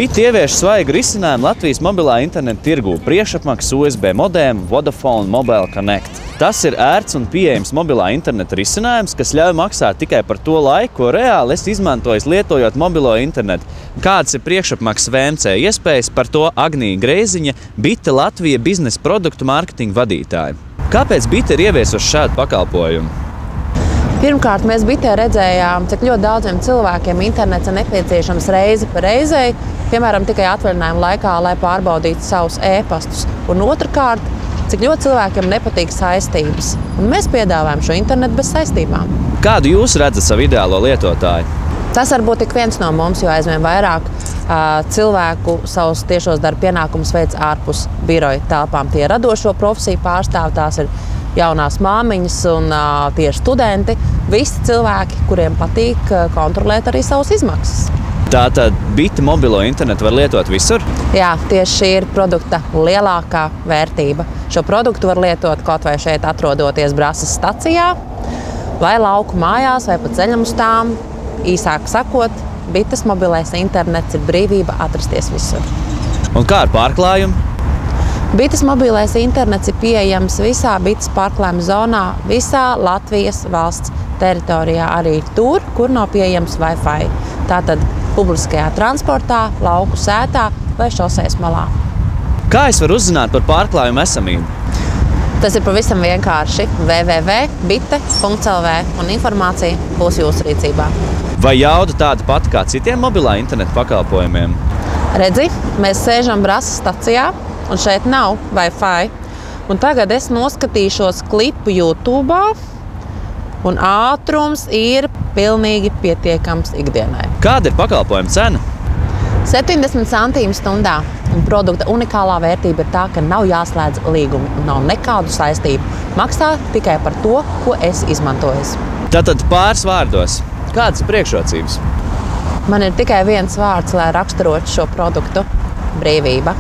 BIT ievieš svaigu risinājumu Latvijas mobilā interneta tirgū – priekšapmaksas USB modēmu Vodafone Mobile Connect. Tas ir ērts un pieejams mobilā interneta risinājums, kas ļauj maksāt tikai par to laiku, ko reāli esi izmantojis lietojot mobilo internetu. Kādas ir priekšapmaksas VMC iespējas, par to Agnija Greiziņa, BIT Latvija biznesa produktu mārketinga vadītāja. Kāpēc BIT ir ieviesuši šādu pakalpojumu? Pirmkārt, mēs BIT redzējām, cik ļoti daudziem cilvēkiem internets ir nepieciešams reizi pa reizei, piemēram, tikai atvaļinājuma laikā, lai pārbaudītu savus e-pastus. Un otrkārt, cik ļoti cilvēkiem nepatīk saistības. Un mēs piedāvājam šo internetu bez saistībām. Kādu jūs redzat savu ideālo lietotāju? Tas var būt tik viens no mums, jo aizvien vairāk cilvēku savus tiešos darba pienākumus veic ārpus biroja telpām. Tie radošo profesiju pārstāv, tās ir jaunās māmiņas un tie ir studenti. Visi cilvēki, kuriem patīk kontrolēt arī savas izmaksas. Tātad BIT mobilo internetu var lietot visur? Jā, tieši šī ir produkta lielākā vērtība. Šo produktu var lietot kaut vai šeit atrodoties Brasas stacijā, vai lauku mājās, vai pat ceļam uz tām. Īsāk sakot, BIT mobilais internets ir brīvība atrasties visur. Un kā ar pārklājumu? BIT mobilais internets ir pieejams visā BIT pārklājuma zonā, visā Latvijas valsts teritorijā, arī tur, kur nav pieejams Wi-Fi. Tātad publiskajā transportā, lauku sētā vai šosejas malā. Kā es varu uzzināt par pārklājumu esamību? Tas ir pavisam vienkārši www.bit.lv un informācija būs jūsu rīcībā. Vai jauda tāda pati kā citiem mobilā interneta pakalpojumiem? Redzi, mēs sēžam Brasas stacijā un šeit nav Wi-Fi. Un tagad es noskatīšos klipu YouTube un ātrums ir pilnīgi pietiekams ikdienai. Kāda ir pakalpojuma cena? 70 centīmi stundā. Un produkta unikālā vērtība ir tā, ka nav jāslēdz līgumi un nav nekādu saistību. Maksā tikai par to, ko esi izmantojis. Tātad pāris vārdos. Kādas ir priekšrocības? Man ir tikai viens vārds, lai raksturotu šo produktu – brīvība.